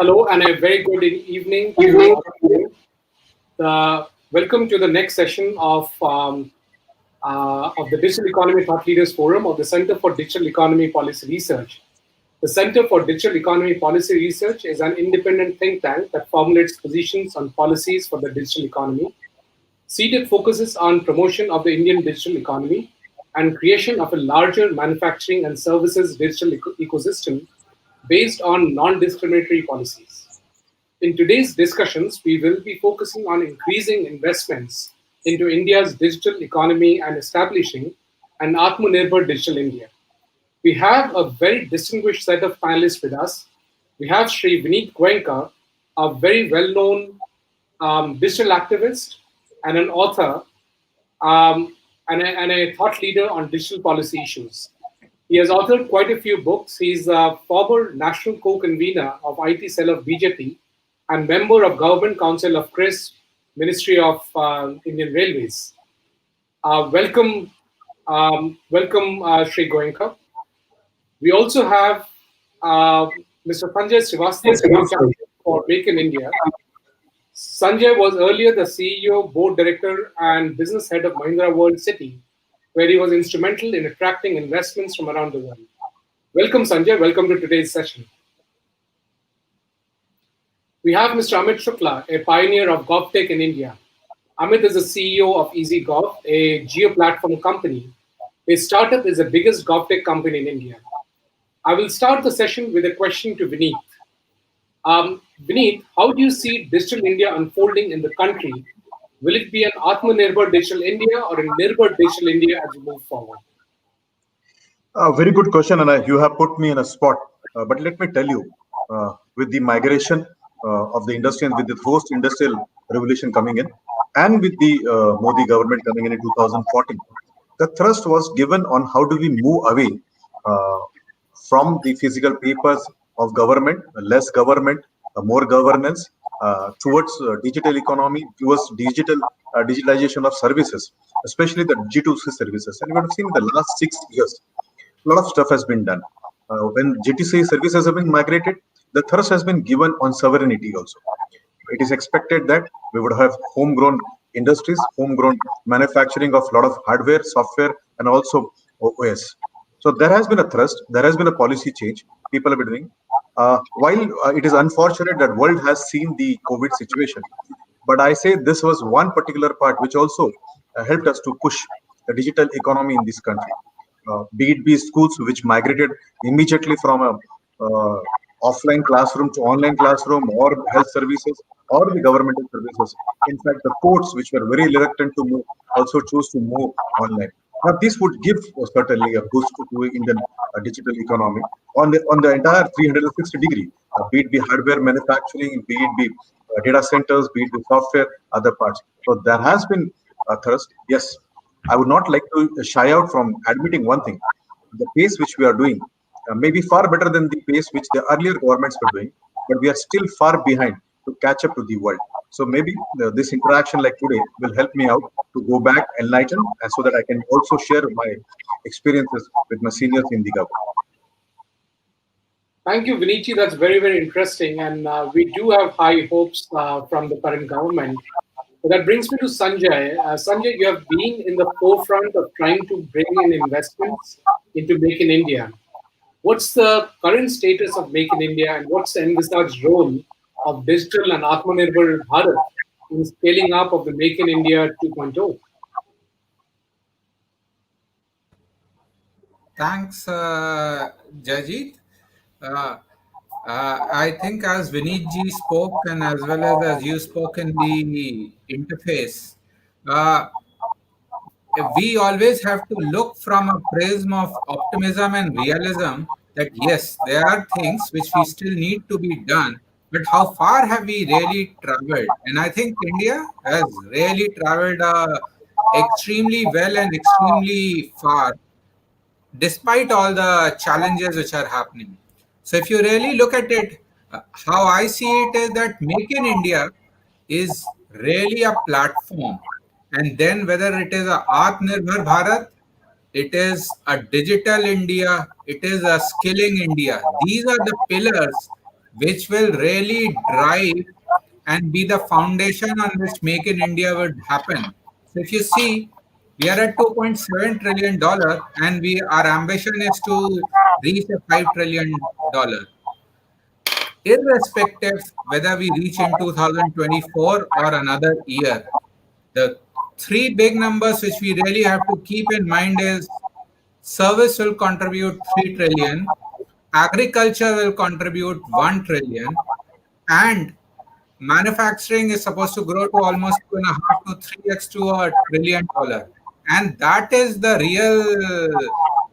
Hello and a very good evening to all of you. Welcome to the next session of the Digital Economy Thought Leaders Forum of the Center for Digital Economy Policy Research. The Center for Digital Economy Policy Research is an independent think tank that formulates positions on policies for the digital economy. C-DEP focuses on promotion of the Indian digital economy and creation of a larger manufacturing and services digital ecosystem based on non-discriminatory policies. In today's discussions, we will be focusing on increasing investments into India's digital economy and establishing an Atmanirbhar Digital India. We have a very distinguished set of panelists with us. We have Sri Vineet Goenka, a very well-known digital activist and an author and a thought leader on digital policy issues. He has authored quite a few books. He's a former national co-convener of IT cell of BJP and member of Government Council of CRIS, Ministry of Indian Railways. Welcome, Sri Goenka. We also have Mr. Sanjay Srivastava for Make in India. Sanjay was earlier the CEO, board director, and business head of Mahindra World City, where he was instrumental in attracting investments from around the world. Welcome, Sanjay. Welcome to today's session. We have Mr. Amit Shukla, a pioneer of GovTech in India. Amit is the CEO of EasyGov, a geo-platform company. His startup is the biggest GovTech company in India. I will start the session with a question to Vineet. Vineet, how do you see Digital India unfolding in the country? Will it be an Atmanirbhar Digital India or a Nirbhar Digital India as we move forward? Very good question, and you have put me in a spot. But let me tell you, with the migration of the industry and with the post-industrial revolution coming in, and with the Modi government coming in 2014, the thrust was given on how do we move away from the physical papers of government, less government, more governance, towards digital economy, towards digitalization of services, especially the G2C services. And we have seen in the last 6 years, a lot of stuff has been done. When G2C services have been migrated, the thrust has been given on sovereignty also. It is expected that we would have homegrown industries, homegrown manufacturing of a lot of hardware, software, and also OS. So there has been a thrust, there has been a policy change people have been doing. While it is unfortunate that world has seen the COVID situation, but I say this was one particular part which also helped us to push the digital economy in this country. Be it be schools which migrated immediately from a offline classroom to online classroom, or health services, or the governmental services. In fact, the courts which were very reluctant to move also chose to move online. Now, this would give certainly a boost to Indian digital economy on the entire 360 degree, be it be hardware manufacturing, be it be data centers, be it be software, other parts. So there has been a thrust. Yes, I would not like to shy out from admitting one thing: the pace which we are doing may be far better than the pace which the earlier governments were doing, but we are still far behind to catch up to the world. So maybe this interaction like today will help me out to go back, enlighten, and so that I can also share my experiences with my seniors in the government. Thank you, Vineetji. That's very, very interesting. And we do have high hopes from the current government. So that brings me to Sanjay. Sanjay, you have been in the forefront of trying to bring in investments into Make in India. What's the current status of Make in India, and what's the envisaged role of digital and Atmanirbhar Bharat in scaling up of the Make in India 2.0? Thanks, Jajit. I think as Vineetji spoke, and as well as you spoke in the interface, we always have to look from a prism of optimism and realism that yes, there are things which we still need to be done, but how far have we really traveled? And I think India has really traveled extremely well and extremely far, despite all the challenges which are happening. So if you really look at it, how I see it is that Make in India is really a platform. And then whether it is a Atmanirbhar Bharat, it is a digital India, it is a skilling India. These are the pillars which will really drive and be the foundation on which Make in India would happen. So if you see, we are at $2.7 trillion, and our ambition is to reach a $5 trillion. Irrespective whether we reach in 2024 or another year, the three big numbers which we really have to keep in mind is service will contribute 3 trillion, agriculture will contribute 1 trillion, and manufacturing is supposed to grow to almost 2.5 to 3x to $1 trillion. And that is the real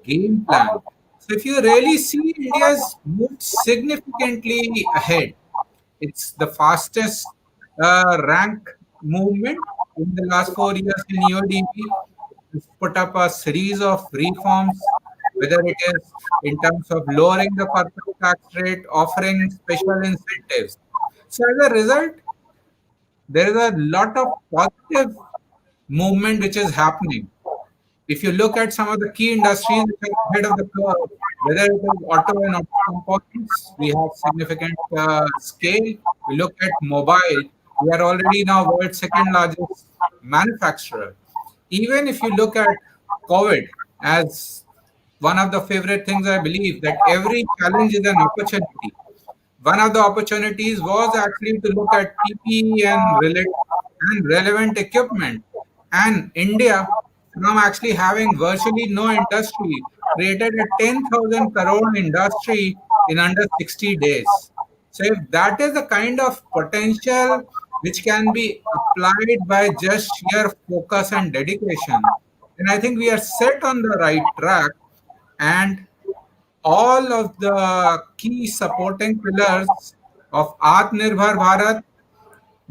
game plan. So if you really see, India's moved significantly ahead. It's the fastest rank movement in the last 4 years in EoDB. It's put up a series of reforms, whether it is in terms of lowering the corporate tax rate, offering special incentives. So as a result, there is a lot of positive movement which is happening. If you look at some of the key industries which are ahead of the curve, whether it is auto and auto components, we have significant scale. We look at mobile, we are already now world's second largest manufacturer. Even if you look at COVID as one of the favorite things, I believe that every challenge is an opportunity. One of the opportunities was actually to look at PPE and relevant equipment. And India, from actually having virtually no industry, created a 10,000 crore industry in under 60 days. So if that is the kind of potential which can be applied by just sheer focus and dedication, then I think we are set on the right track. And all of the key supporting pillars of Atmanirbhar Bharat,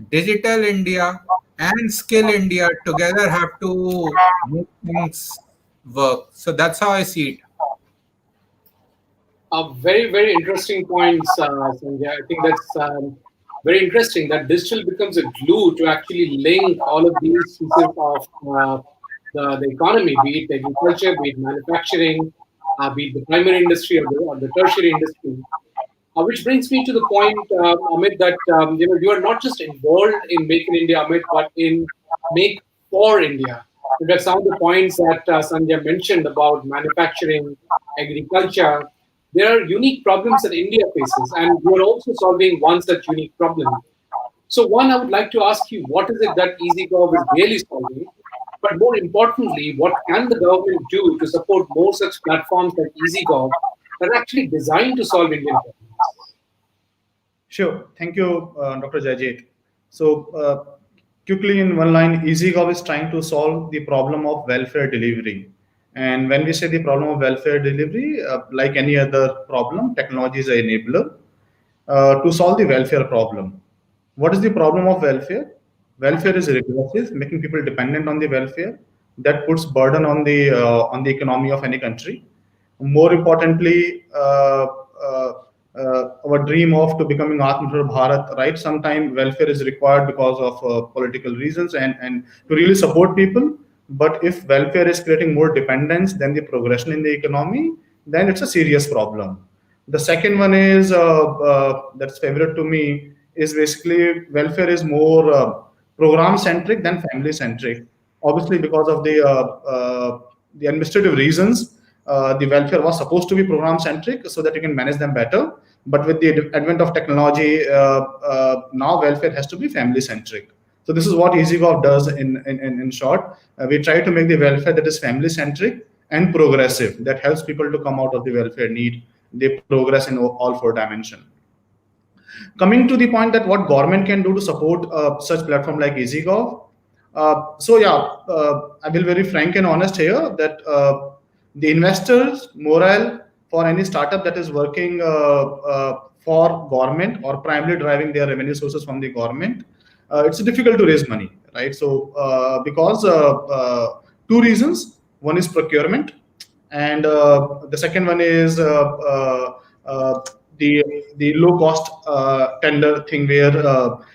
Digital India, and Skill India together have to make things work. So that's how I see it. Very, very interesting points, Sanjay. I think that's very interesting that digital becomes a glue to actually link all of these pieces of the economy, be it agriculture, be it manufacturing, be it the primary industry or the tertiary industry. Which brings me to the point, Amit, that you are not just involved in Make in India, Amit, but in Make for India. Because some of the points that Sanjay mentioned about manufacturing, agriculture, there are unique problems that India faces, and we are also solving one such unique problem. So, one, I would like to ask you, what is it that EasyGov is really solving? But more importantly, what can the government do to support more such platforms like EasyGov that are actually designed to solve Indian problems? Sure. Thank you, Dr. Jajit. So, quickly in one line, EasyGov is trying to solve the problem of welfare delivery. And when we say the problem of welfare delivery, like any other problem, technology is an enabler to solve the welfare problem. What is the problem of welfare? Welfare is regressive, making people dependent on the welfare. That puts burden on the economy of any country. More importantly, our dream of to becoming Atmanirbhar Bharat, right? Sometime welfare is required because of political reasons and to really support people. But if welfare is creating more dependence than the progression in the economy, then it's a serious problem. The second one is that's favorite to me is basically welfare is more program centric than family centric. Obviously, because of the administrative reasons, the welfare was supposed to be program centric so that you can manage them better. But with the advent of technology, now welfare has to be family centric. So this is what EasyGov does in short. We try to make the welfare that is family centric and progressive, that helps people to come out of the welfare need. They progress in all four dimensions. Coming to the point that what government can do to support such platform like EasyGov. I will very frank and honest here that the investors morale for any startup that is working for government or primarily driving their revenue sources from the government, it's difficult to raise money, right? So because two reasons. One is procurement, and the second one is the low cost tender thing, where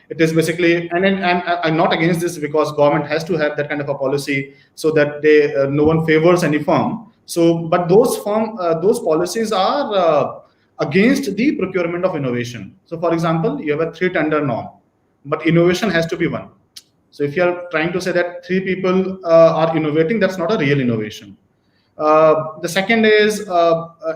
it is basically, and I'm not against this because government has to have that kind of a policy so that no one favors any firm. So but those policies are against the procurement of innovation. So for example, you have a 3 tender norm, but innovation has to be one. So if you are trying to say that 3 people are innovating, that's not a real innovation. The second is,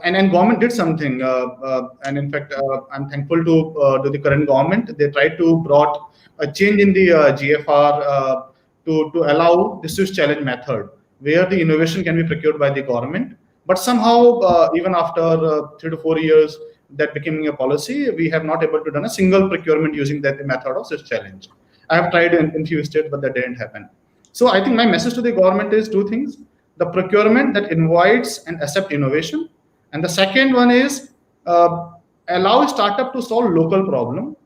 and government did something, and in fact, I'm thankful to the current government. They tried to brought a change in the GFR to allow the Swiss challenge method, where the innovation can be procured by the government. But somehow, even after 3 to 4 years, that becoming a policy, we have not able to done a single procurement using that method of Swiss challenge. I have tried in few states, but that didn't happen. So I think my message to the government is 2 things: the procurement that invites and accept innovation, and the second one is allow startup to solve local problem.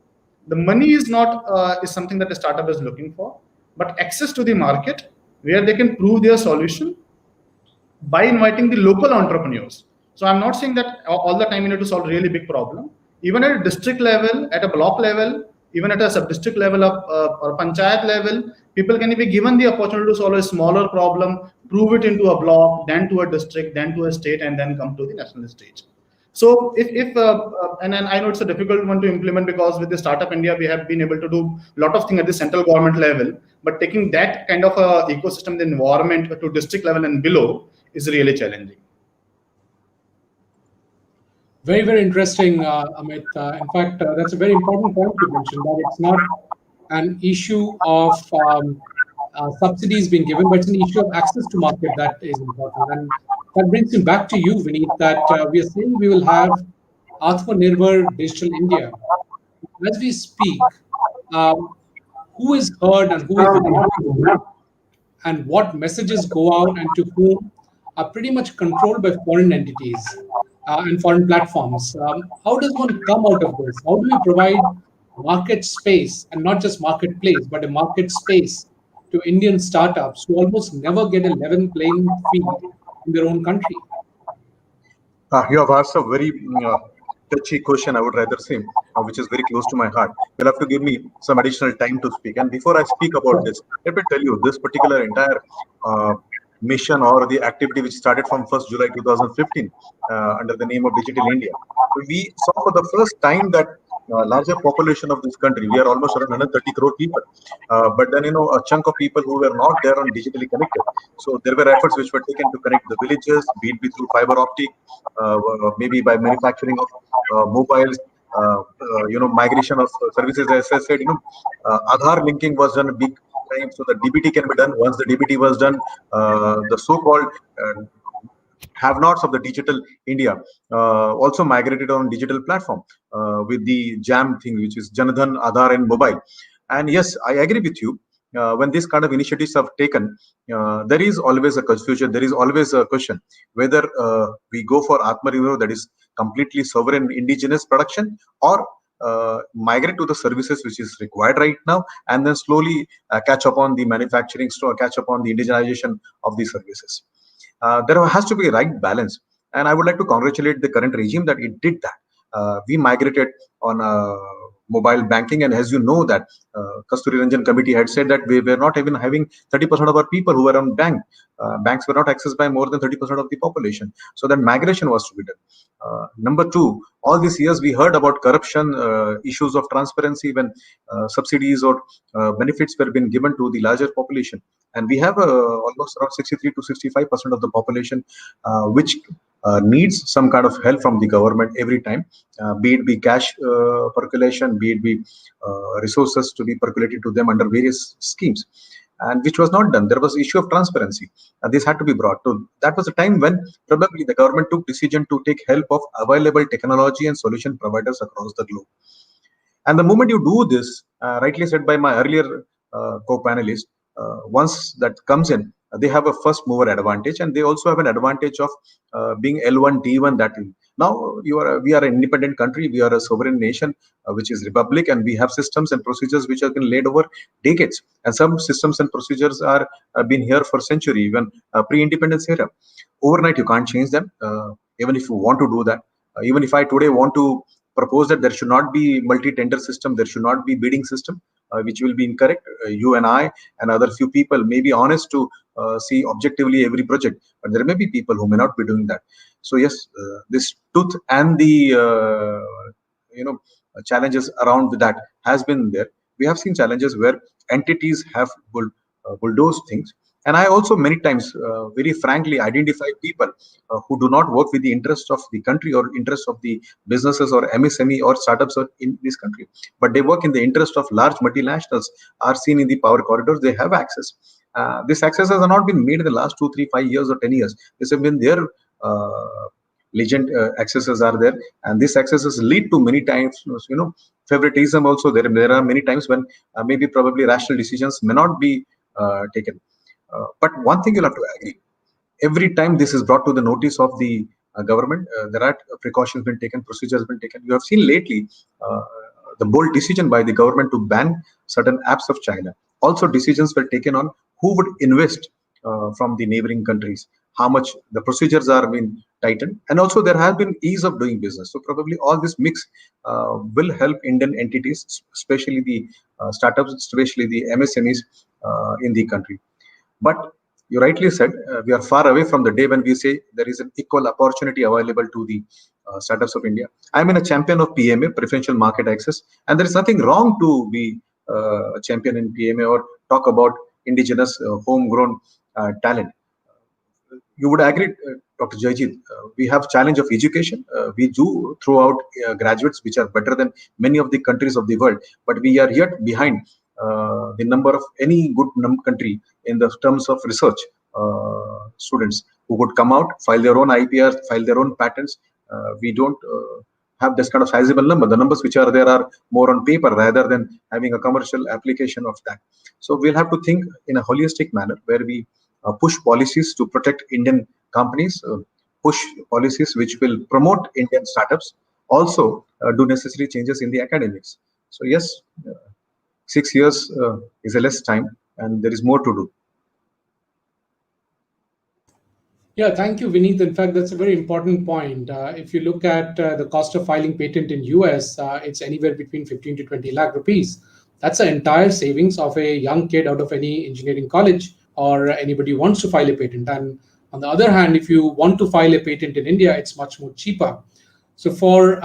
The money is not is something that a startup is looking for, but access to the market where they can prove their solution by inviting the local entrepreneurs. So I'm not saying that all the time you need to solve really big problem. Even at a district level, at a block level, even at a sub-district level of, or panchayat level, people can be given the opportunity to solve a smaller problem, prove it into a block, then to a district, then to a state, and then come to the national stage. So if and then I know it's a difficult one to implement, because with the Startup India, we have been able to do a lot of things at the central government level, but taking that kind of a ecosystem, the environment to district level and below is really challenging. Very, very interesting, Amit. In fact, that's a very important point you mentioned, that it's not an issue of subsidies being given, but it's an issue of access to market that is important. And that brings me back to you, Vineet, that we are saying we will have Atmanirbhar Digital India. As we speak, who is heard and who is ignored, and what messages go out and to whom are pretty much controlled by foreign entities and foreign platforms. How does one come out of this? How do we provide market space, and not just marketplace, but a market space to Indian startups who almost never get a level playing field in their own country? You have asked a very touchy question, I would rather say, which is very close to my heart. You'll have to give me some additional time to speak. And before I speak about this, let me tell you, this particular entire mission or the activity which started from 1st July 2015 under the name of Digital India. We saw for the first time that larger population of this country, we are almost around 130 crore people, but then a chunk of people who were not there on digitally connected. So there were efforts which were taken to connect the villages, be it through fiber optic, maybe by manufacturing of mobiles, migration of services. As I said, Aadhaar linking was done a big time, so the DBT can be done. Once the DBT was done, the so-called have-nots of the digital India also migrated on digital platform with the JAM thing, which is Janadhan, Aadhaar, and mobile. And yes, I agree with you. When these kind of initiatives are taken, there is always a confusion. There is always a question whether we go for Atmanirbhar, that is completely sovereign indigenous production, or migrate to the services which is required right now, and then slowly catch up on the manufacturing, catch up on the indigenization of the services. There has to be a right balance, and I would like to congratulate the current regime that it did that. We migrated on mobile banking, and as you know that Kasturi Ranjan committee had said that we were not even having 30% of our people who were on banks were not accessed by more than 30% of the population. So that migration was to be done. Number two, all these years we heard about corruption, issues of transparency when subsidies or benefits were being given to the larger population, and we have almost around 63 to 65% of the population which needs some kind of help from the government every time, be it be cash percolation, be it be resources to be percolated to them under various schemes, and which was not done. There was issue of transparency, and this had to be brought to. That was a time when probably the government took decision to take help of available technology and solution providers across the globe. And the moment you do this, rightly said by my earlier co-panelist, once that comes in, they have a first mover advantage, and they also have an advantage of being L1, D1. That now we are an independent country, we are a sovereign nation, which is republic, and we have systems and procedures which have been laid over decades, and some systems and procedures are been here for century, even pre-independence era. Overnight, you can't change them, even if you want to do that. Even if I today want to propose that there should not be multi-tender system, there should not be bidding system, which will be incorrect. You and I and other few people may be honest to see objectively every project, but there may be people who may not be doing that. So yes, this truth and the challenges around that has been there. We have seen challenges where entities have bulldozed things, and I also many times very frankly identify people who do not work with the interest of the country or interest of the businesses or MSME or startups in this country, but they work in the interest of large multinationals, are seen in the power corridors. They have access. This access has not been made in the last 2 3 5 years or 10 years. This have been their legend. Accesses are there, and these accesses lead to many times favoritism also. There are many times when maybe probably rational decisions may not be taken. But one thing you'll have to agree: every time this is brought to the notice of the government, there are precautions been taken, procedures been taken. You have seen lately the bold decision by the government to ban certain apps of China. Also, decisions were taken on who would invest from the neighboring countries, how much the procedures are being tightened, and also there has been ease of doing business. So probably all this mix will help Indian entities, especially the startups, especially the MSMEs in the country. But you rightly said, we are far away from the day when we say there is an equal opportunity available to the startups of India. I'm in a champion of PMA, preferential market access, and there is nothing wrong to be a champion in PMA or talk about indigenous, homegrown talent. You would agree, Dr. Jayjit, we have challenge of education. We do throw out graduates which are better than many of the countries of the world, but we are yet behind the number of any good country in the terms of research students who would come out, file their own IPRs, file their own patents. We don't have this kind of sizable number. The numbers which are there are more on paper rather than having a commercial application of that. So we'll have to think in a holistic manner where we push policies to protect Indian companies, push policies which will promote Indian startups, also do necessary changes in the academics. So yes, 6 years is a less time, and there is more to do. Yeah, thank you, Vineet. In fact, that's a very important point. If you look at the cost of filing patent in US, it's anywhere between 15 to 20 lakh rupees. That's the entire savings of a young kid out of any engineering college or anybody who wants to file a patent. And on the other hand, if you want to file a patent in India, it's much more cheaper. So for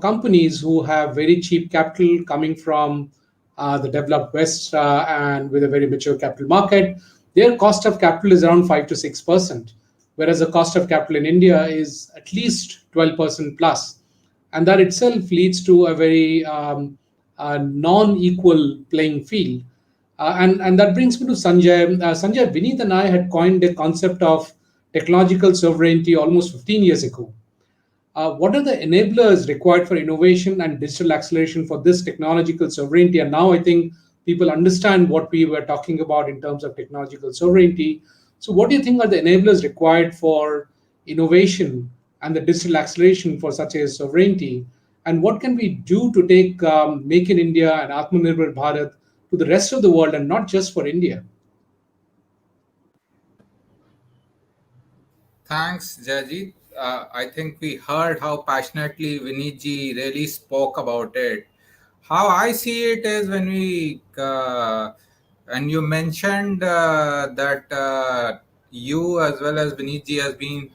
companies who have very cheap capital coming from the developed West and with a very mature capital market, their cost of capital is around 5 to 6%, whereas the cost of capital in India is at least 12% plus, and that itself leads to a very non-equal playing field. And that brings me to Sanjay. Sanjay, Vineet and I had coined the concept of technological sovereignty almost 15 years ago. What are the enablers required for innovation and digital acceleration for this technological sovereignty? And now I think people understand what we were talking about in terms of technological sovereignty. So, what do you think are the enablers required for innovation and the digital acceleration for such a sovereignty? And what can we do to take Make in India and Atmanirbhar Bharat to the rest of the world and not just for India? Thanks, Jajit. I think we heard how passionately Viniji really spoke about it. How I see it is and you mentioned that you as well as Viniji has been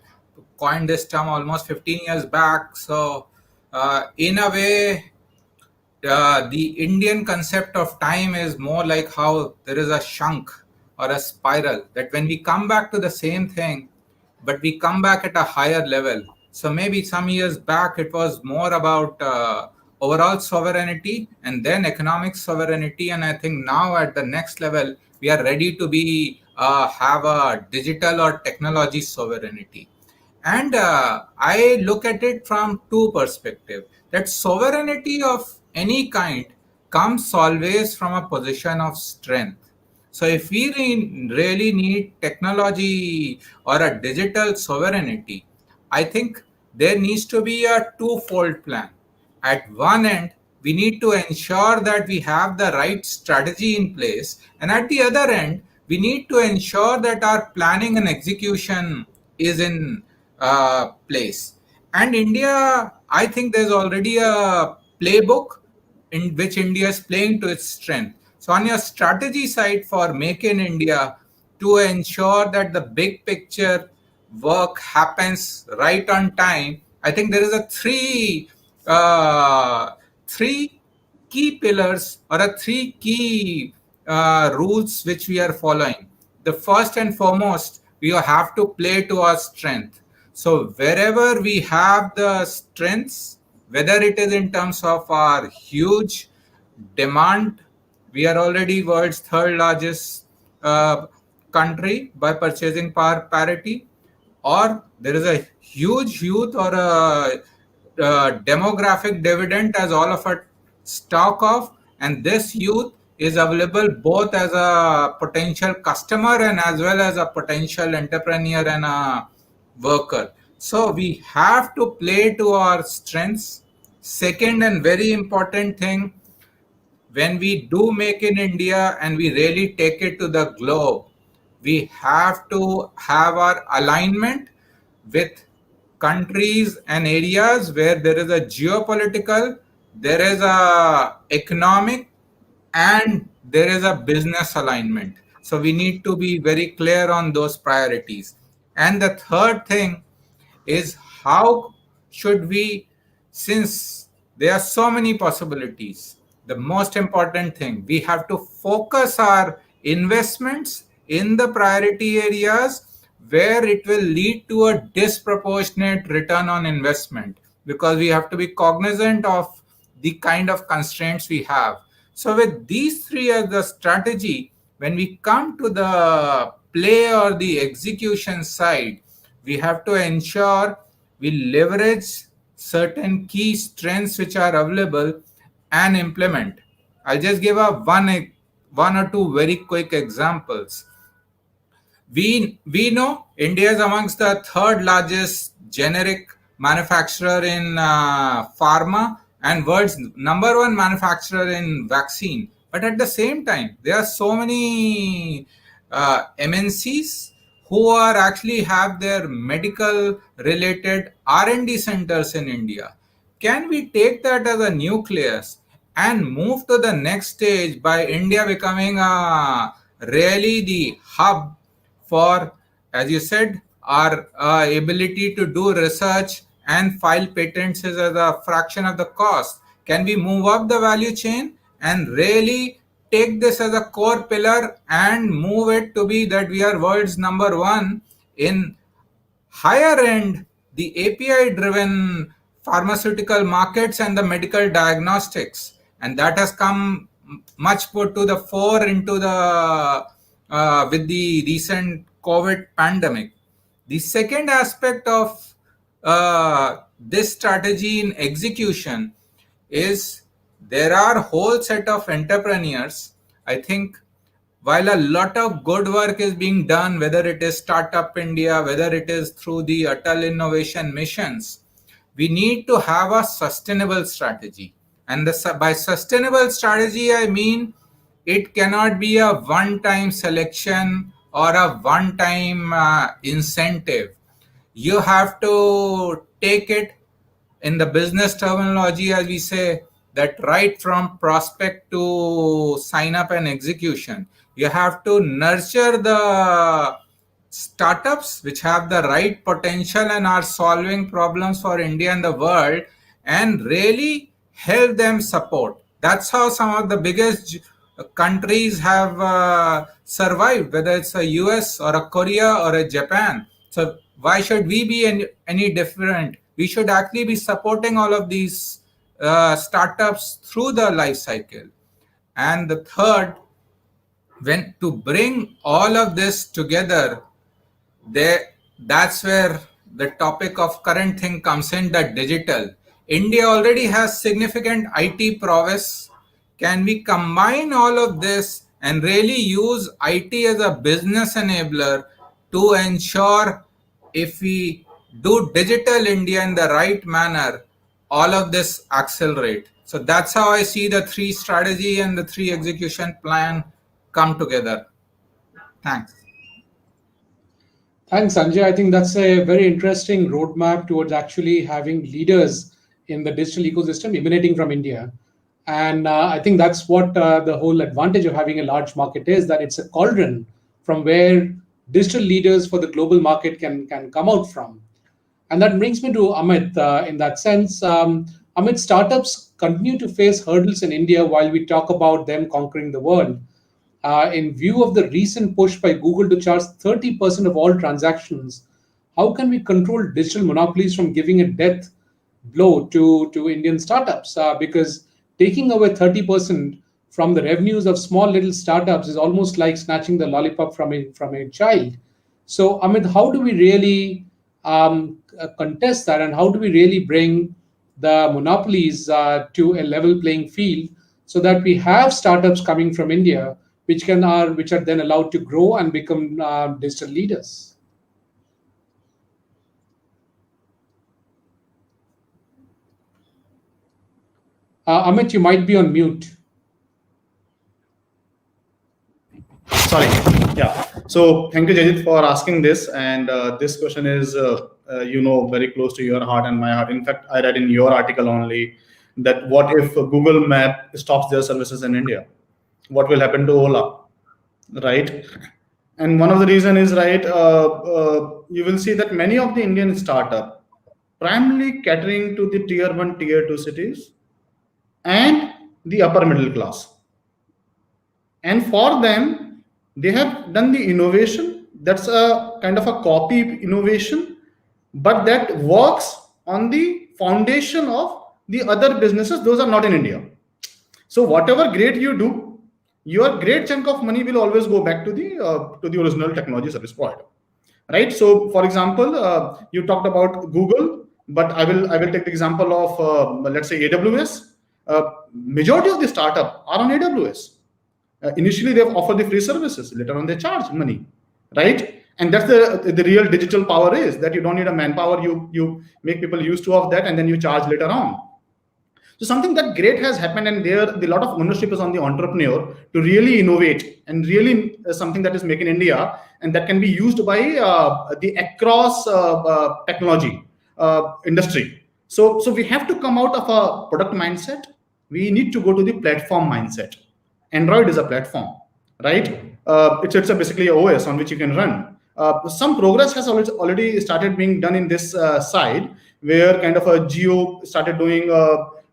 coined this term almost 15 years back. So, in a way, the Indian concept of time is more like how there is a shank or a spiral, that when we come back to the same thing, but we come back at a higher level. So maybe some years back it was more about overall sovereignty and then economic sovereignty, and I think now at the next level we are ready to be have a digital or technology sovereignty. And I look at it from two perspectives. That sovereignty of any kind comes always from a position of strength. So if we really need technology or a digital sovereignty, I think there needs to be a twofold plan. At one end, we need to ensure that we have the right strategy in place, and at the other end, we need to ensure that our planning and execution is in place. And India, I think there's already a playbook in which India is playing to its strength. So on your strategy side for Make in India, to ensure that the big picture work happens right on time, I think there is a three key pillars or a three key rules which we are following. The first and foremost, we have to play to our strength. So wherever we have the strengths, whether it is in terms of our huge demand, we are already world's third largest country by purchasing power parity, or there is a huge youth or a demographic dividend as all of us talk of, and this youth is available both as a potential customer and as well as a potential entrepreneur and a worker. So we have to play to our strengths. Second and very important thing, when we do Make in India and we really take it to the globe, we have to have our alignment with countries and areas where there is a geopolitical, there is a economic, and there is a business alignment. So we need to be very clear on those priorities. And the third thing is, how should we, since there are so many possibilities, the most important thing, we have to focus our investments in the priority areas where it will lead to a disproportionate return on investment, because we have to be cognizant of the kind of constraints we have. So with these three as the strategy, when we come to the play or the execution side, we have to ensure we leverage certain key strengths which are available and implement. I'll just give a one or two very quick examples. We know India is amongst the third largest generic manufacturer in pharma and world's number one manufacturer in vaccine. But at the same time, there are so many MNCs who are actually have their medical related R&D centers in India. Can we take that as a nucleus and move to the next stage by India becoming really the hub for, as you said, our ability to do research and file patents is as a fraction of the cost? Can we move up the value chain and really take this as a core pillar and move it to be that we are world's number one in higher end, the API driven pharmaceutical markets and the medical diagnostics? And that has come much put to the fore into the with the recent COVID pandemic. The second aspect of this strategy in execution is, there are a whole set of entrepreneurs. I think while a lot of good work is being done, whether it is Startup India, whether it is through the Atal Innovation Missions, we need to have a sustainable strategy. And by sustainable strategy, I mean it cannot be a one-time selection or a one-time incentive. You have to take it in the business terminology, as we say, that right from prospect to sign up and execution. You have to nurture the startups which have the right potential and are solving problems for India and the world, and really help them support. That's how some of the biggest countries have survived, whether it's a US or a Korea or a Japan. So why should we be any different? We should actually be supporting all of these startups through the life cycle. And the third, when to bring all of this together, that's where the topic of current thing comes in, the digital. India already has significant IT prowess. Can we combine all of this and really use IT as a business enabler to ensure, if we do digital India in the right manner, all of this accelerate? So that's how I see the three strategy and the three execution plan come together. Thanks. Thanks, Sanjay. I think that's a very interesting roadmap towards actually having leaders in the digital ecosystem emanating from India. And I think that's what the whole advantage of having a large market is, that it's a cauldron from where digital leaders for the global market can come out from. And that brings me to Amit. In that sense, Amit, startups continue to face hurdles in India while we talk about them conquering the world. In view of the recent push by Google to charge 30% of all transactions, how can we control digital monopolies from giving a death blow to Indian startups? Because taking away 30% from the revenues of small little startups is almost like snatching the lollipop from a child. So, Amit, how do we really contest that, and how do we really bring the monopolies to a level playing field so that we have startups coming from India which are then allowed to grow and become digital leaders? Amit, you might be on mute. Sorry. Yeah. So thank you, Jajit, for asking this. And this question is, very close to your heart and my heart. In fact, I read in your article only that what if Google Map stops their services in India? What will happen to Ola? Right. And one of the reason is, right, you will see that many of the Indian startup primarily catering to the tier 1, tier 2 cities and the upper middle class. And for them, they have done the innovation. That's a kind of a copy innovation, but that works on the foundation of the other businesses. Those are not in India. So whatever great you do, your great chunk of money will always go back to the original technology service provider, right? So for example, you talked about Google, but I will take the example of let's say AWS. Majority of the startup are on AWS. Initially, they offer the free services. Later on, they charge money, right? And that's the real digital power, is that you don't need a manpower. You make people used to of that, and then you charge later on. So something that great has happened, and there the lot of ownership is on the entrepreneur to really innovate, and really something that is made in India, and that can be used by the across technology industry. So we have to come out of a product mindset. We need to go to the platform mindset. Android is a platform, right? It's basically a OS on which you can run. Some progress has already started being done in this side, where kind of a Geo started doing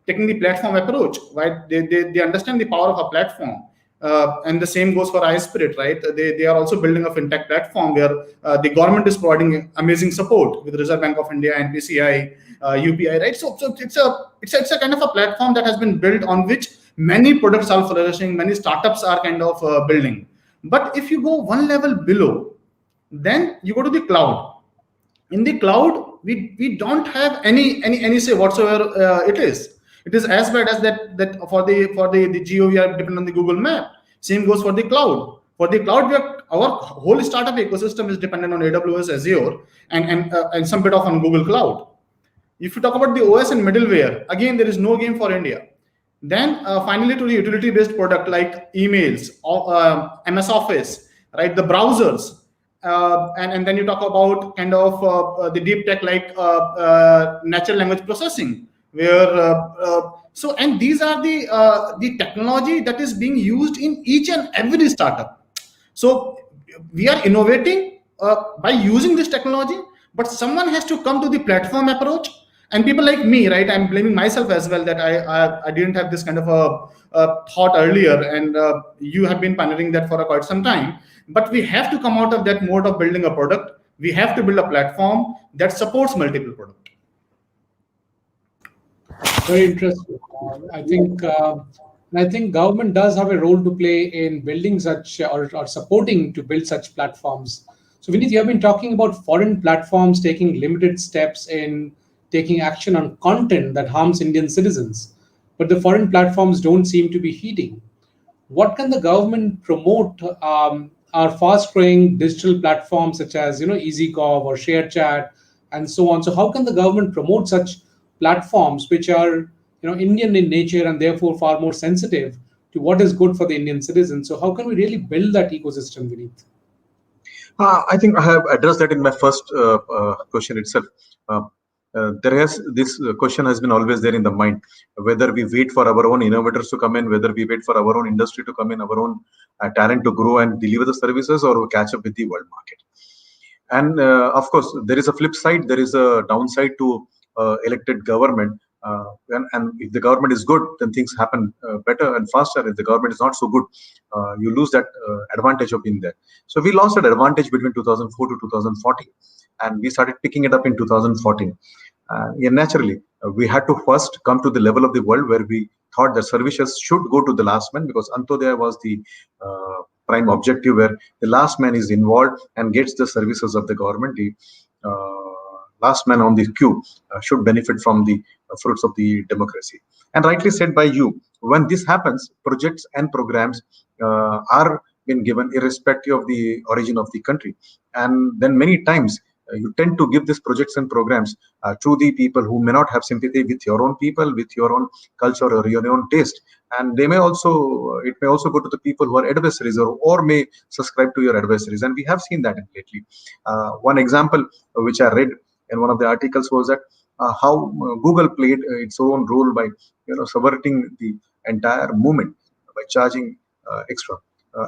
taking the platform approach, right? They understand the power of a platform. And the same goes for iSpirit, right? They are also building a fintech platform where the government is providing amazing support with Reserve Bank of India, NPCI, UPI, right? So it's a kind of a platform that has been built on which many products are flourishing, many startups are kind of building. But if you go one level below, then you go to the cloud. In the cloud, we don't have any say whatsoever. It is as bad as that for the Geo, we are dependent on the Google Map. Same goes for the cloud. For the cloud, our whole startup ecosystem is dependent on AWS, Azure, and some bit of on Google Cloud. If you talk about the OS and middleware, again, there is no game for India. Then finally, to the utility-based product like emails, or MS Office, right? The browsers, and then you talk about kind of the deep tech like natural language processing, where and these are the technology that is being used in each and every startup. So we are innovating by using this technology, but someone has to come to the platform approach. And people like me, right? I'm blaming myself as well that I didn't have this kind of a thought earlier, and you have been pioneering that for quite some time. But we have to come out of that mode of building a product. We have to build a platform that supports multiple products. Very interesting. I think government does have a role to play in building such or supporting to build such platforms. So, Vineet, you have been talking about foreign platforms taking limited steps in taking action on content that harms Indian citizens, but the foreign platforms don't seem to be heeding. What can the government promote? Our fast-growing digital platforms such as EasyGov or ShareChat and so on. So, how can the government promote such platforms which are Indian in nature and therefore far more sensitive to what is good for the Indian citizen? So, how can we really build that ecosystem, Vineet? I think I have addressed that in my first question itself. there has this question has been always there in the mind, whether we wait for our own innovators to come in, whether we wait for our own industry to come in, our own talent to grow and deliver the services, or catch up with the world market. And of course, there is a flip side. There is a downside to elected government. And if the government is good, then things happen better and faster. If the government is not so good, you lose that advantage of being there. So we lost that advantage between 2004 to 2014, and we started picking it up in 2014. Yeah, naturally, we had to first come to the level of the world where we thought that services should go to the last man, because Antodaya was the prime objective, where the last man is involved and gets the services of the government. The last man on the queue should benefit from the fruits of the democracy. And rightly said by you, when this happens, projects and programs are been given irrespective of the origin of the country. And then many times you tend to give these projects and programs to the people who may not have sympathy with your own people, with your own culture or your own taste. And they may also, it may also go to the people who are adversaries, or may subscribe to your adversaries. And we have seen that lately. One example which I read in one of the articles was that how Google played its own role by subverting the entire movement by charging extra.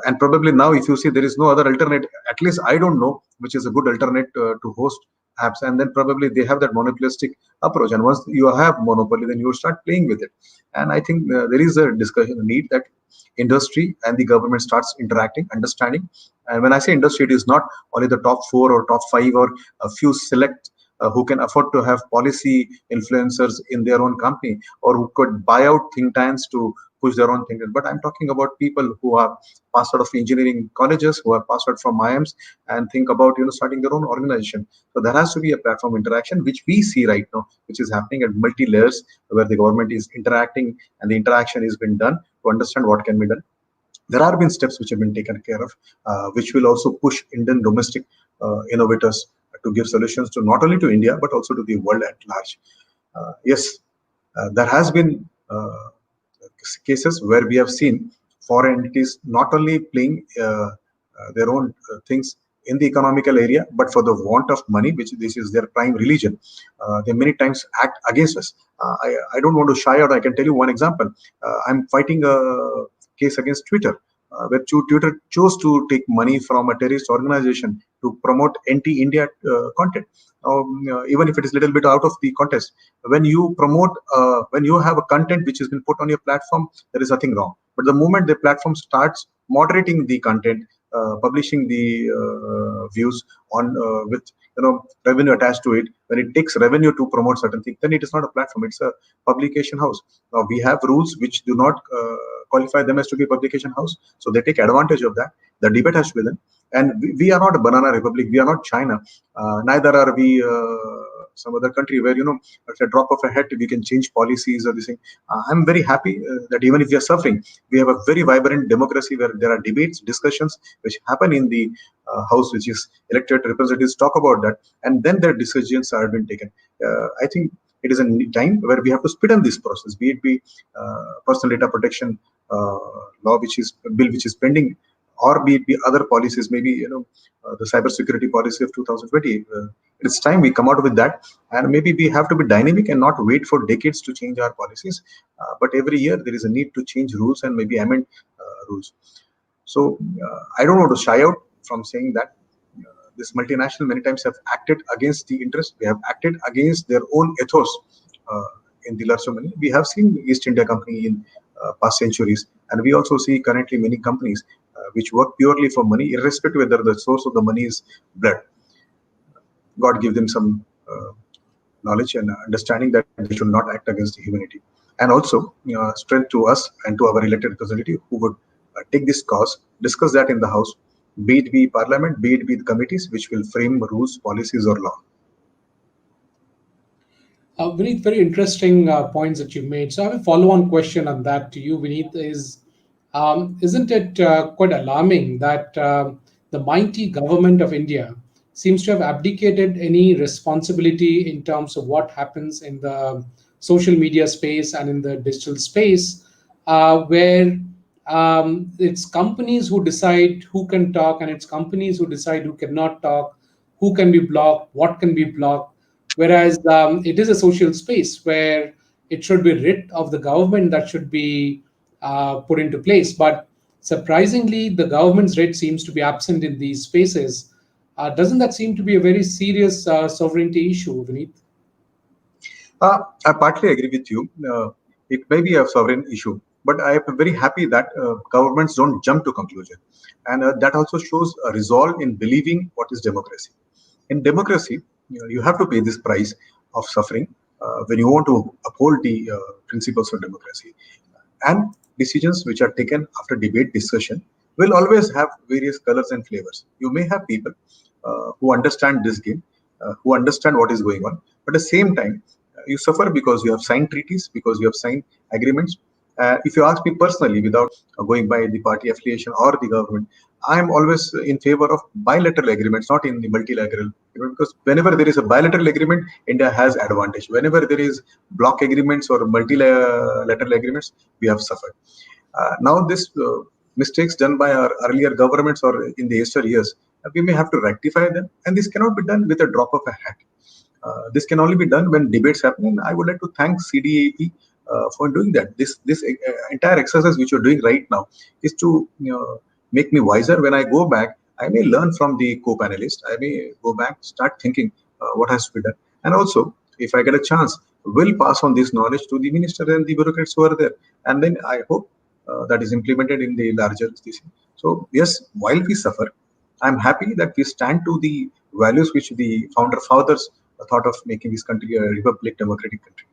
And probably now, if you see, there is no other alternate, at least I don't know, which is a good alternate to host apps. And then probably they have that monopolistic approach. And once you have monopoly, then you start playing with it. And I think there is a discussion, a need that industry and the government starts interacting, understanding. And when I say industry, it is not only the top 4 or top 5 or a few select who can afford to have policy influencers in their own company, or who could buy out think tanks to push their own thing. But I'm talking about people who are passed out of engineering colleges, who are passed out from IIMs, and think about starting their own organization. So there has to be a platform interaction, which we see right now, which is happening at multi layers, where the government is interacting, and the interaction is being done to understand what can be done. There have been steps which have been taken care of, which will also push Indian domestic innovators to give solutions to not only to India but also to the world at large. Yes, there has been cases where we have seen foreign entities not only playing their own things in the economical area, but for the want of money, which this is their prime religion, they many times act against us. I don't want to shy out. I can tell you one example. I'm fighting a case against Twitter, where Twitter chose to take money from a terrorist organization to promote anti-India content. Even if it is a little bit out of the context, when you promote, when you have a content which has been put on your platform, there is nothing wrong. But the moment the platform starts moderating the content, publishing the views on with revenue attached to it, when it takes revenue to promote certain things, then it is not a platform, it's a publication house. Now we have rules which do not qualify them as to be a publication house, so they take advantage of that. The debate has to be done. And we are not a banana republic, we are not China, neither are we some other country where at a drop of a hat we can change policies or this thing. I'm very happy that even if we are suffering, we have a very vibrant democracy where there are debates, discussions which happen in the house, which is elected representatives talk about that, and then their decisions are being taken. I think it is a time where we have to speed up this process, be it be personal data protection law, which is a bill which is pending, or be it be other policies, maybe the cybersecurity policy of 2020. It's time we come out with that, and maybe we have to be dynamic and not wait for decades to change our policies. But every year there is a need to change rules and maybe amend rules. So I don't want to shy out from saying that this multinational many times have acted against the interest. They have acted against their own ethos in the large money. We have seen East India Company in past centuries, and we also see currently many companies which work purely for money, irrespective whether the source of the money is blood. God give them some knowledge and understanding that they should not act against the humanity, and also strength to us and to our elected representative who would take this cause, discuss that in the House, be it be Parliament, be it be the committees which will frame rules, policies, or law. Vineet, very interesting points that you made. So I have a follow-on question on that to you, Vineet. Isn't it quite alarming that the mighty government of India seems to have abdicated any responsibility in terms of what happens in the social media space and in the digital space, where it's companies who decide who can talk and it's companies who decide who cannot talk, who can be blocked, what can be blocked, whereas it is a social space where it should be writ of the government that should be put into place. But surprisingly, the government's writ seems to be absent in these spaces. Doesn't that seem to be a very serious sovereignty issue, Vineet? I partly agree with you. It may be a sovereign issue, but I am very happy that governments don't jump to conclusion, and that also shows a resolve in believing what is democracy. In democracy, you have to pay this price of suffering when you want to uphold the principles of democracy. And decisions which are taken after debate discussion will always have various colors and flavors. You may have people who understand this game, who understand what is going on, but at the same time, you suffer because you have signed treaties, because you have signed agreements. If you ask me personally, without going by the party affiliation or the government, I am always in favor of bilateral agreements, not in the multilateral. Because whenever there is a bilateral agreement, India has advantage. Whenever there is block agreements or multilateral agreements, we have suffered. Now, this mistakes done by our earlier governments or in the years, we may have to rectify them, and this cannot be done with a drop of a hat. This can only be done when debates happen, and I would like to thank C-DEP for doing that. This entire exercise which you're doing right now is to make me wiser. When I go back, I may learn from the co-panelist. I may go back, start thinking what has to be done, and also if I get a chance, will pass on this knowledge to the minister and the bureaucrats who are there, and then I hope that is implemented in the larger DC. So yes, while we suffer, I'm happy that we stand to the values which the founder fathers thought of making this country a republic, democratic country.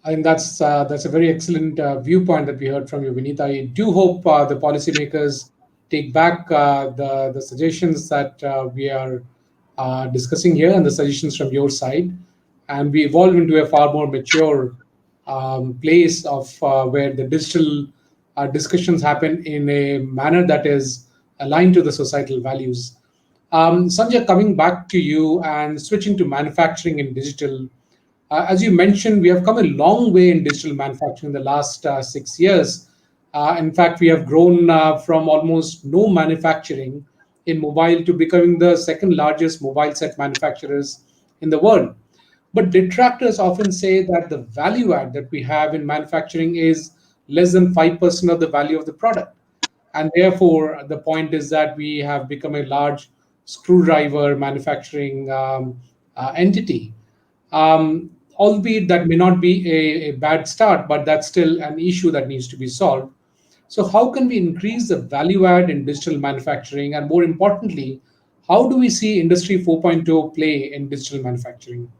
I think that's a very excellent viewpoint that we heard from you, Vineet. I do hope the policymakers take back the suggestions that we are discussing here and the suggestions from your side, and we evolve into a far more mature place of where the digital discussions happen in a manner that is aligned to the societal values. Sanjay, coming back to you and switching to manufacturing and digital, as you mentioned, we have come a long way in digital manufacturing in the last 6 years. In fact, we have grown from almost no manufacturing in mobile to becoming the second largest mobile set manufacturers in the world. But detractors often say that the value add that we have in manufacturing is less than 5% of the value of the product. And therefore, the point is that we have become a large screwdriver manufacturing entity. Albeit that may not be a bad start, but that's still an issue that needs to be solved. So, how can we increase the value add in digital manufacturing? And more importantly, how do we see Industry 4.0 play in digital manufacturing?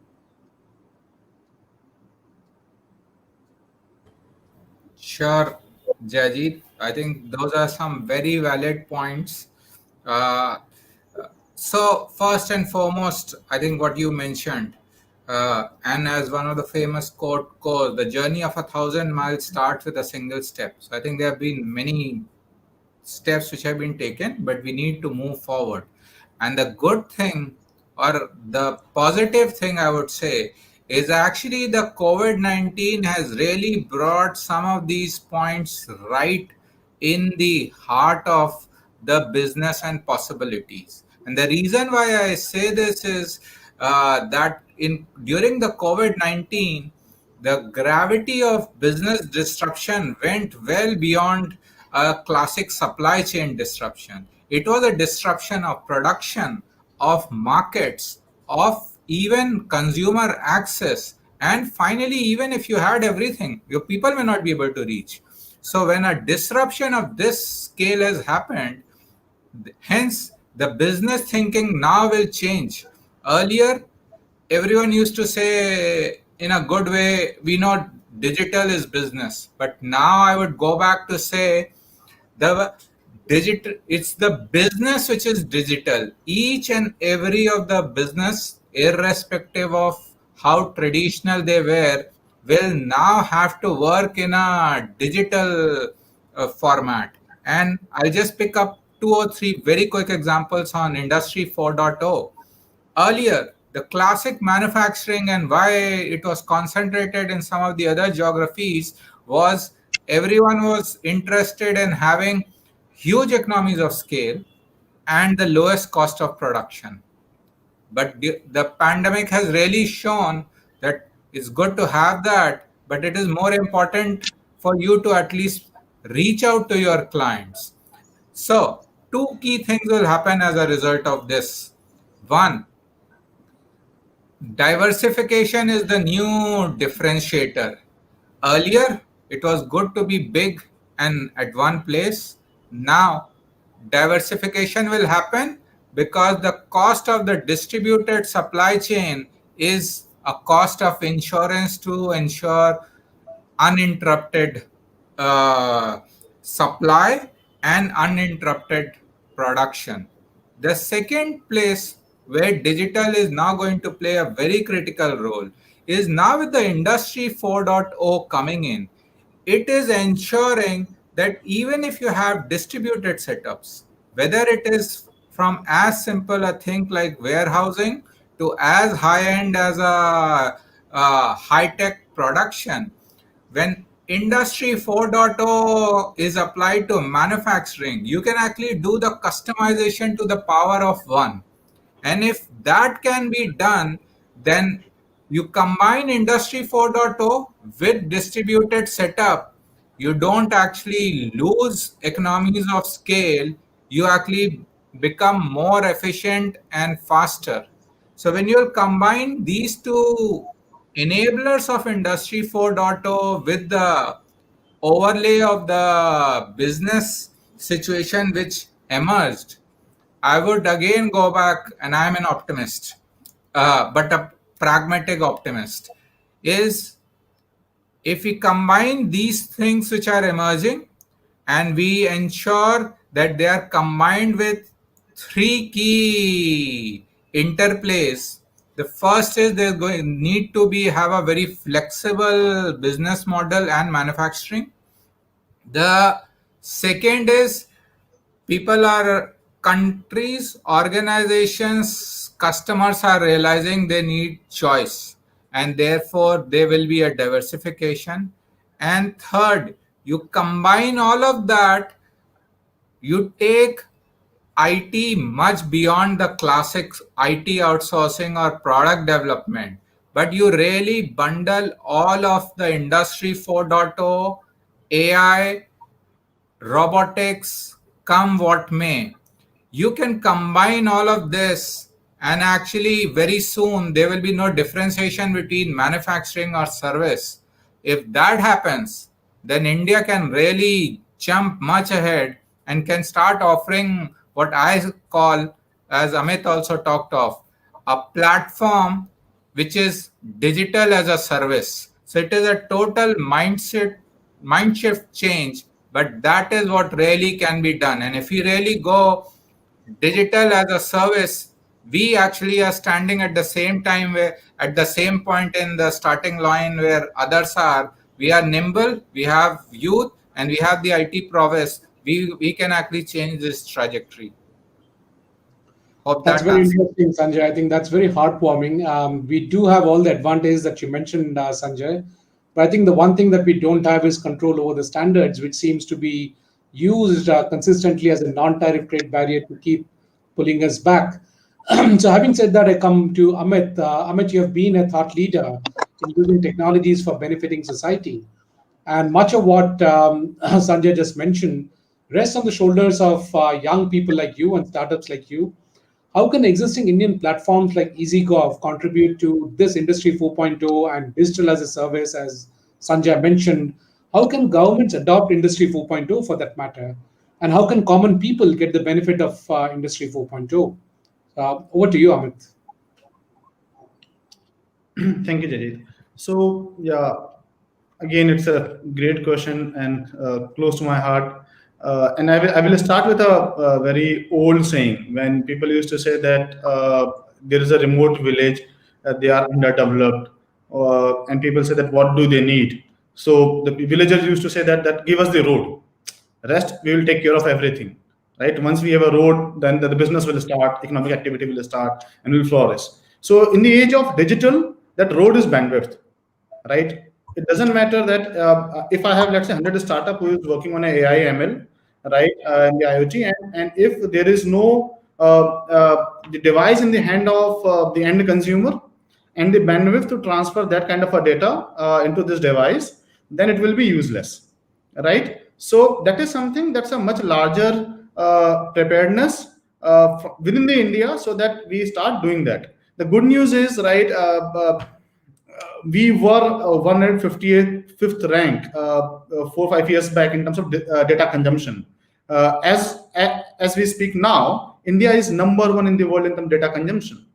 Sure, Jajit. I think those are some very valid points. Uh, so, first and foremost, I think what you mentioned, and as one of the famous quote goes, the journey of 1,000 miles starts with a single step. So, I think there have been many steps which have been taken, but we need to move forward. And the good thing, or the positive thing, I would say, is actually the COVID-19 has really brought some of these points right in the heart of the business and possibilities. And the reason why I say this is that in during the COVID-19, the gravity of business disruption went well beyond a classic supply chain disruption. It was a disruption of production, of markets, of even consumer access. And finally, even if you had everything, your people may not be able to reach. So, when a disruption of this scale has happened, hence the business thinking now will change. Earlier, everyone used to say in a good way, we know digital is business, but now I would go back to say the digital, it's the business which is digital. Each and every of the business, irrespective of how traditional they were, will now have to work in a digital format. And I'll just pick up two or three very quick examples on industry 4.0. Earlier, the classic manufacturing and why it was concentrated in some of the other geographies was everyone was interested in having huge economies of scale and the lowest cost of production. But the pandemic has really shown that it's good to have that, but it is more important for you to at least reach out to your clients. So, two key things will happen as a result of this. One, diversification is the new differentiator. Earlier, it was good to be big and at one place. Now, diversification will happen because the cost of the distributed supply chain is a cost of insurance to ensure uninterrupted uh, supply and uninterrupted production. The second place where digital is now going to play a very critical role is now with the industry 4.0 coming in. It is ensuring that even if you have distributed setups, whether it is from as simple a thing like warehousing to as high end as a high tech production, when industry 4.0 is applied to manufacturing, you can actually do the customization to the power of one. And if that can be done, then you combine industry 4.0 with distributed setup, you don't actually lose economies of scale, you actually become more efficient and faster. So when you'll combine these two enablers of industry 4.0 with the overlay of the business situation which emerged, I would again go back, and I'm an optimist, but a pragmatic optimist. Is if we combine these things which are emerging and we ensure that they are combined with three key interplays. The first is there's going need to be have a very flexible business model and manufacturing. The second is people are countries, organizations, customers are realizing they need choice, and therefore there will be a diversification. And third, you combine all of that, you take IT much beyond the classic IT outsourcing or product development, but you really bundle all of the industry 4.0, AI, robotics, come what may. You can combine all of this, and actually, very soon, there will be no differentiation between manufacturing or service. If that happens, then India can really jump much ahead and can start offering what I call, as Amit also talked of, a platform which is digital as a service. So it is a total mind shift change, but that is what really can be done. And if we really go digital as a service, we actually are standing at the same time where at the same point in the starting line where others are. We are nimble, we have youth, and we have the IT prowess. We can actually change this trajectory. Hope That's that very answers. interesting, Sanjay. I think that's very heartwarming. We do have all the advantages that you mentioned, Sanjay. But I think the one thing that we don't have is control over the standards, which seems to be used consistently as a non tariff trade barrier to keep pulling us back. So, having said that, I come to Amit. Amit, you have been a thought leader in using technologies for benefiting society. And much of what Sanjay just mentioned rests on the shoulders of young people like you and startups like you. How can existing Indian platforms like EasyGov contribute to this Industry 4.0 and digital as a service, as Sanjay mentioned? How can governments adopt Industry 4.0 for that matter? And how can common people get the benefit of Industry 4.0? Over to you, Amit. Thank you, Jajit. So, yeah, again, it's a great question and close to my heart. And I will start with a very old saying when people used to say that there is a remote village, they are underdeveloped, and people say that what do they need? So the villagers used to say that give us the road, rest we will take care of everything, right? Once we have a road, then the business will start, economic activity will start, and will flourish. So in the age of digital, that road is bandwidth, right? It doesn't matter that if I have, let's say, 100 startup who is working on a AI ML, right, and the IoT, and if there is no the device in the hand of the end consumer and the bandwidth to transfer that kind of a data into this device, then it will be useless, right? So that is something that's a much larger preparedness within the India, so that we start doing that. The good news is, right, we were 158th rank 4 or 5 years back in terms of data consumption. As we speak now, India is #1 in the world in terms of data consumption.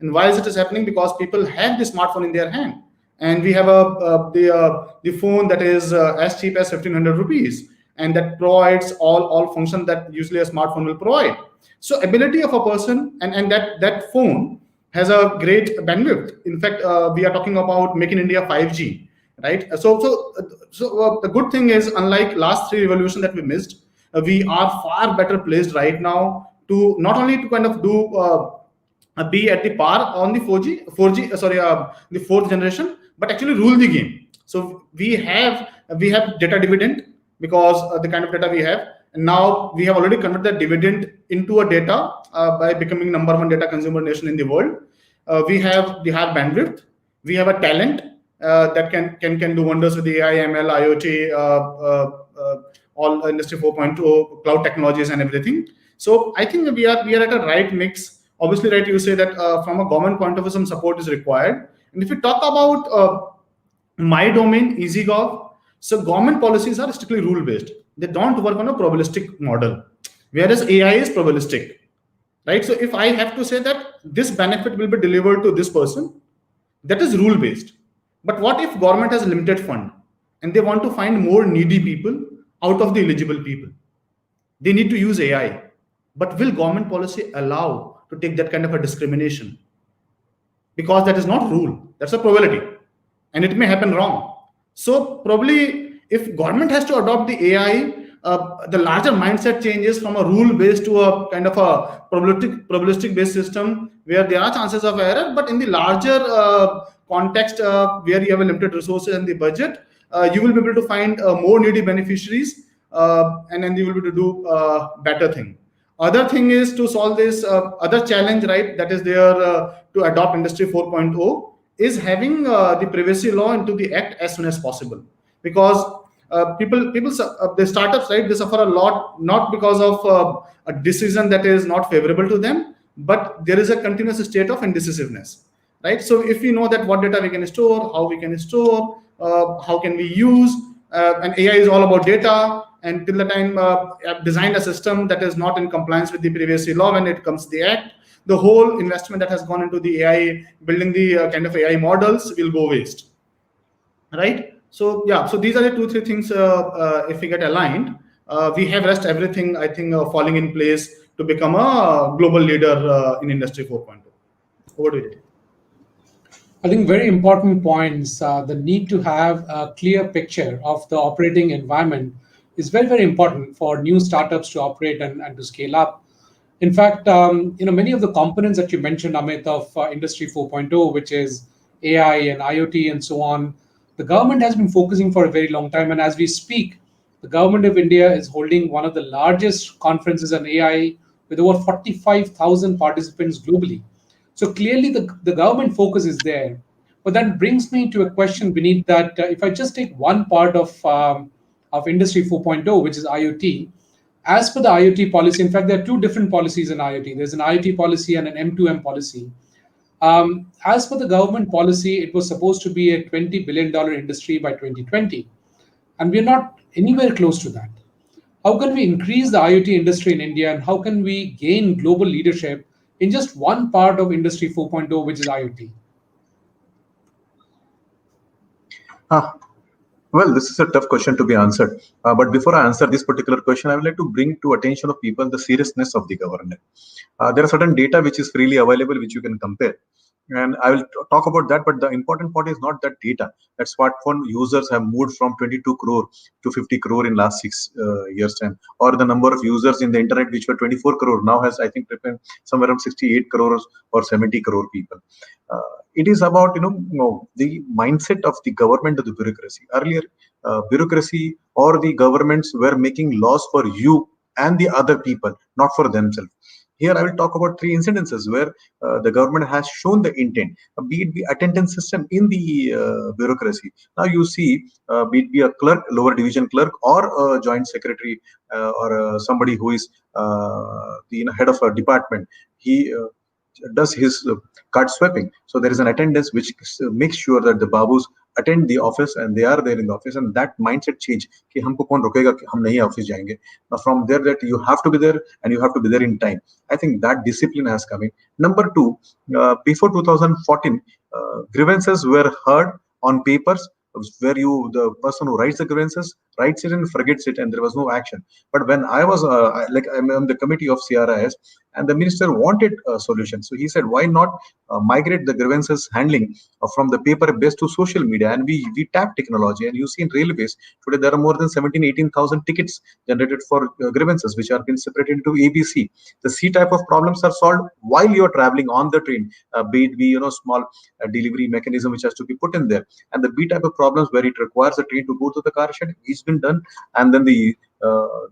And why is it happening? Because people have the smartphone in their hand, and we have the phone that is as cheap as 1,500 rupees, and that provides all functions that usually a smartphone will provide. So ability of a person, and that phone has a great bandwidth. In fact, we are talking about Make in India 5G, right? So the good thing is, unlike last 3 revolutions that we missed, we are far better placed right now to not only to kind of do be at the par on the 4G, the 4th generation, but actually rule the game. So we have data dividend because the kind of data we have. And now we have already converted that dividend into a data by becoming #1 data consumer nation in the world. We have bandwidth. We have a talent that can do wonders with the AI, ML, IoT, all Industry 4.0, cloud technologies, and everything. So I think we are at a right mix. Obviously, right, you say that from a government point of view, some support is required. And if you talk about my domain, EasyGov, so government policies are strictly rule-based. They don't work on a probabilistic model, whereas AI is probabilistic, right? So if I have to say that this benefit will be delivered to this person, that is rule-based. But what if government has a limited fund and they want to find more needy people out of the eligible people? They need to use AI. But will government policy allow to take that kind of a discrimination? Because that is not rule, that's a probability, and it may happen wrong. So probably if government has to adopt the AI, the larger mindset changes from a rule-based to a kind of a probabilistic-based system where there are chances of error, but in the larger context where you have a limited resources and the budget, you will be able to find more needy beneficiaries, and then you will be able to do better thing. Other thing is to solve this other challenge, right, that is there to adopt Industry 4.0 is having the privacy law into the act as soon as possible. Because the startups, right, they suffer a lot, not because of a decision that is not favorable to them, but there is a continuous state of indecisiveness, right? So if we know that what data we can store, how we can store, how can we use, and AI is all about data, and till the time I've designed a system that is not in compliance with the privacy law when it comes to the act, the whole investment that has gone into the AI, building the kind of AI models will go waste, right? So yeah, so these are the 2-3 things. If we get aligned, we have rest everything, I think, falling in place to become a global leader in Industry 4.0. Over to you. I think very important points. The need to have a clear picture of the operating environment is very, very important for new startups to operate and to scale up. In fact, many of the components that you mentioned, Amit, of Industry 4.0, which is AI and IoT and so on, the government has been focusing for a very long time. And as we speak, the government of India is holding one of the largest conferences on AI with over 45,000 participants globally. So clearly the government focus is there. But that brings me to a question beneath that. If I just take one part of Industry 4.0, which is IoT, as per the IoT policy, in fact, there are 2 different policies in IoT. There's an IoT policy and an M2M policy. As per the government policy, it was supposed to be a $20 billion industry by 2020. And we're not anywhere close to that. How can we increase the IoT industry in India, and how can we gain global leadership in just one part of Industry 4.0, which is IoT? Well, this is a tough question to be answered. But before I answer this particular question, I would like to bring to attention of people the seriousness of the government. There are certain data which is freely available, which you can compare. And I will talk about that, but the important part is not that data. That smartphone users have moved from 22 crore to 50 crore in last 6 years time, or the number of users in the internet which were 24 crore now has, I think, somewhere around 68 crores or 70 crore people. It is about the mindset of the government to the bureaucracy. Earlier, bureaucracy or the governments were making laws for you and the other people, not for themselves. Here, I will talk about three incidences where the government has shown the intent, be it the attendance system in the bureaucracy. Now, you see, be it be a clerk, lower division clerk, or a joint secretary, or somebody who is the head of a department. He does his card swapping. So there is an attendance which makes sure that the babus attend the office and they are there in the office, and that mindset change कि हमको कौन रोकेगा कि हम नहीं office जाएंगे. Now from there, that you have to be there and you have to be there in time. I think that discipline has come in. Number two, before 2014, grievances were heard on papers, where the person who writes the grievances writes it and forgets it, and there was no action. But when I was I'm on the committee of CRIS, and the minister wanted a solution, so he said, why not migrate the grievances handling from the paper based to social media, and we tap technology. And you see in railways today there are more than 17,000-18,000 tickets generated for grievances, which are being separated into ABC. The C type of problems are solved while you are traveling on the train, be it be small delivery mechanism which has to be put in there, and the B type of problems where it requires the train to go to the car shed, it's been done, and then the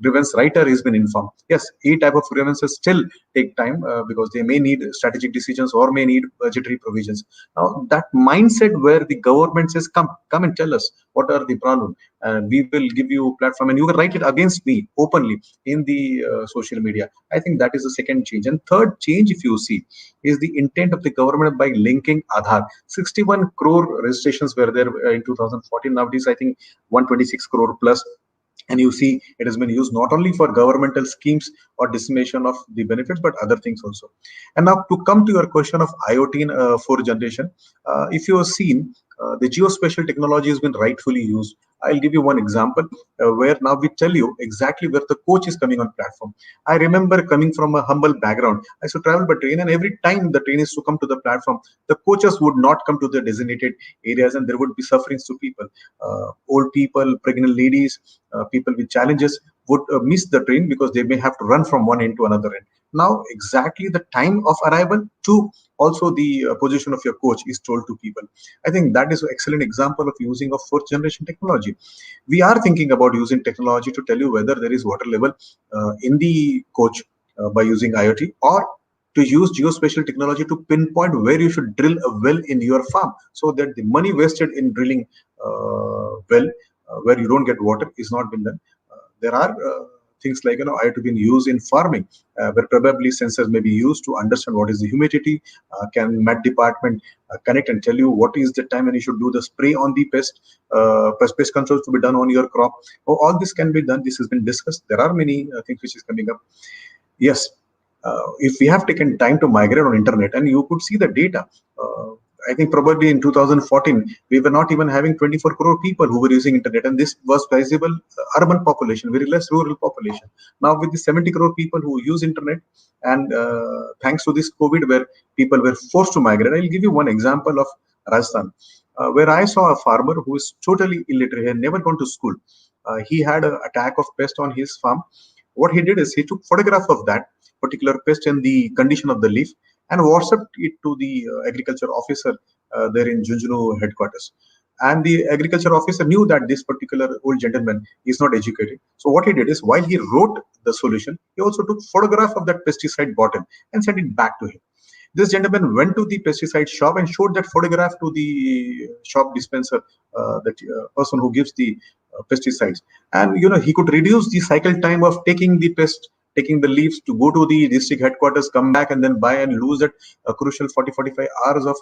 grievance writer has been informed. Yes, A type of grievances still take time because they may need strategic decisions or may need budgetary provisions. Now, that mindset where the government says, come and tell us what are the problem, and we will give you platform, and you can write it against me openly in the social media. I think that is the second change. And third change, if you see, is the intent of the government by linking Aadhaar. 61 crore registrations were there in 2014. Nowadays, I think 126 crore plus. And you see, it has been used not only for governmental schemes or dissemination of the benefits, but other things also. And now, to come to your question of IoT in fourth generation, if you have seen, the geospatial technology has been rightfully used. I'll give you one example where now we tell you exactly where the coach is coming on platform. I remember coming from a humble background. I used to travel by train, and every time the train is to come to the platform, the coaches would not come to the designated areas, and there would be sufferings to people. Old people, pregnant ladies, people with challenges would miss the train because they may have to run from one end to another end. Now, exactly the time of arrival to also the position of your coach is told to people. I think that is an excellent example of using of fourth generation technology. We are thinking about using technology to tell you whether there is water level in the coach by using IoT, or to use geospatial technology to pinpoint where you should drill a well in your farm, so that the money wasted in drilling well where you don't get water is not been done. There are things like IoT being used in farming, where probably sensors may be used to understand what is the humidity. Can Met department connect and tell you what is the time when you should do the spray on the pest controls to be done on your crop? All this can be done. This has been discussed. There are many things which is coming up. Yes, if we have taken time to migrate on internet, and you could see the data, I think probably in 2014 we were not even having 24 crore people who were using internet, and this was sizable urban population, very less rural population. Now with the 70 crore people who use internet, and thanks to this COVID where people were forced to migrate. I'll give you one example of Rajasthan, where I saw a farmer who is totally illiterate, he had never gone to school. He had an attack of pest on his farm. What he did is he took photograph of that particular pest and the condition of the leaf, and WhatsApped it to the agriculture officer there in Junjunu headquarters. And the agriculture officer knew that this particular old gentleman is not educated. So what he did is, while he wrote the solution, he also took photograph of that pesticide bottle and sent it back to him. This gentleman went to the pesticide shop and showed that photograph to the shop dispenser, that person who gives the pesticides. And he could reduce the cycle time of taking the leaves to go to the district headquarters, come back, and then buy, and lose that crucial 40-45 hours of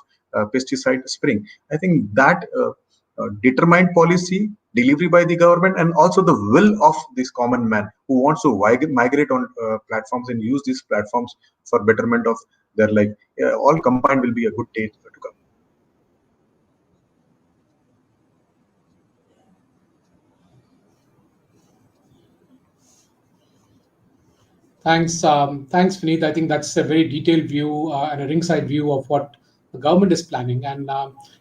pesticide spraying. I think that determined policy, delivery by the government, and also the will of this common man who wants to migrate on platforms and use these platforms for betterment of their life, all combined will be a good day to come. Thanks, Vineet. I think that's a very detailed view and a ringside view of what the government is planning. And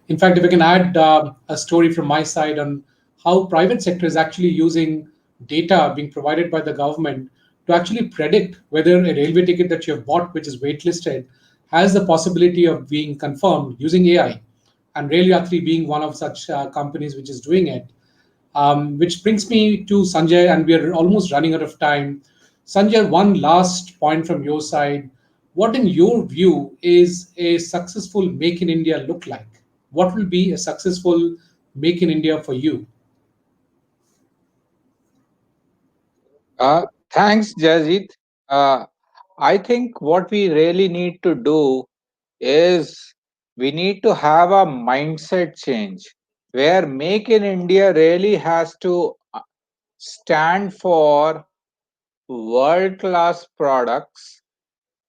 in fact, if I can add a story from my side on how private sector is actually using data being provided by the government to actually predict whether a railway ticket that you have bought, which is waitlisted, has the possibility of being confirmed using AI. And Rail Yatri being one of such companies which is doing it. Which brings me to Sanjay, and we are almost running out of time. Sanjay, one last point from your side. What, in your view, is a successful Make in India look like? What will be a successful Make in India for you? Thanks, Jazit. Uh, I think what we really need to do is we need to have a mindset change where Make in India really has to stand for world class products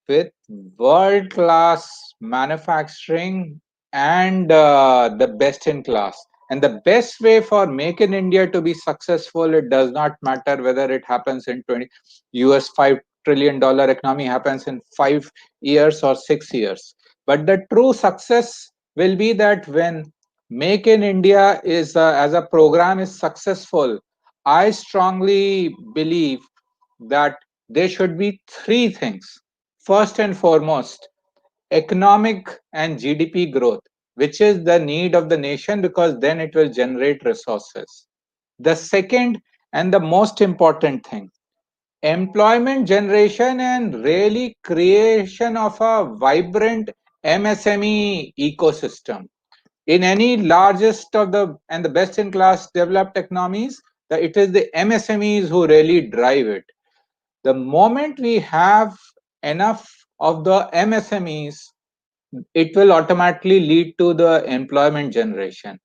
with world class manufacturing and the best in class. And the best way for Make in India to be successful, it does not matter whether it happens in 20 US $5 trillion economy happens in 5 years or 6 years. But the true success will be that when Make in India is as a program is successful, I strongly believe that there should be three things. First and foremost, economic and GDP growth, which is the need of the nation because then it will generate resources. The second and the most important thing, employment generation and really creation of a vibrant MSME ecosystem. In any largest of the and the best in class developed economies, it is the MSMEs who really drive it. The moment we have enough of the MSMEs, it will automatically lead to the employment generation.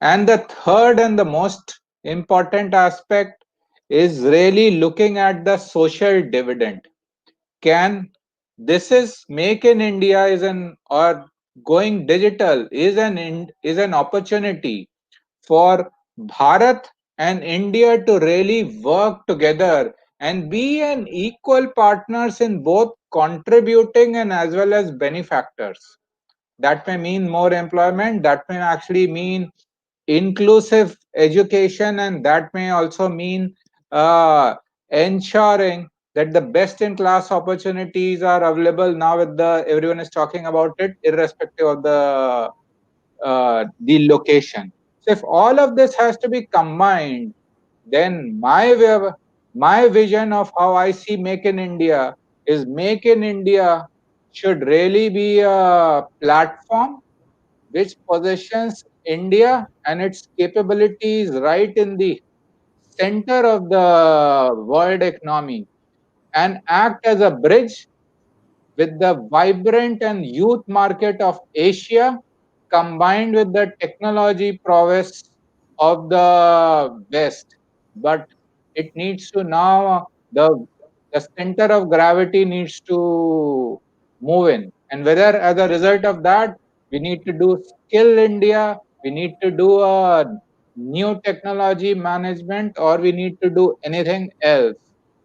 And the third and the most important aspect is really looking at the social dividend. Can this is Make in India is an or going digital is an opportunity for Bharat and India to really work together and be an equal partners in both contributing and as well as benefactors. That may mean more employment, that may actually mean inclusive education, and that may also mean uh, ensuring that the best in class opportunities are available now with the everyone is talking about it irrespective of the location. So if all of this has to be combined, then my vision of how I see Make in India is Make in India should really be a platform which positions India and its capabilities right in the center of the world economy and act as a bridge with the vibrant and youth market of Asia combined with the technology prowess of the West. But it needs to now the center of gravity needs to move in. And whether as a result of that, we need to do skill India, we need to do a new technology management, or we need to do anything else.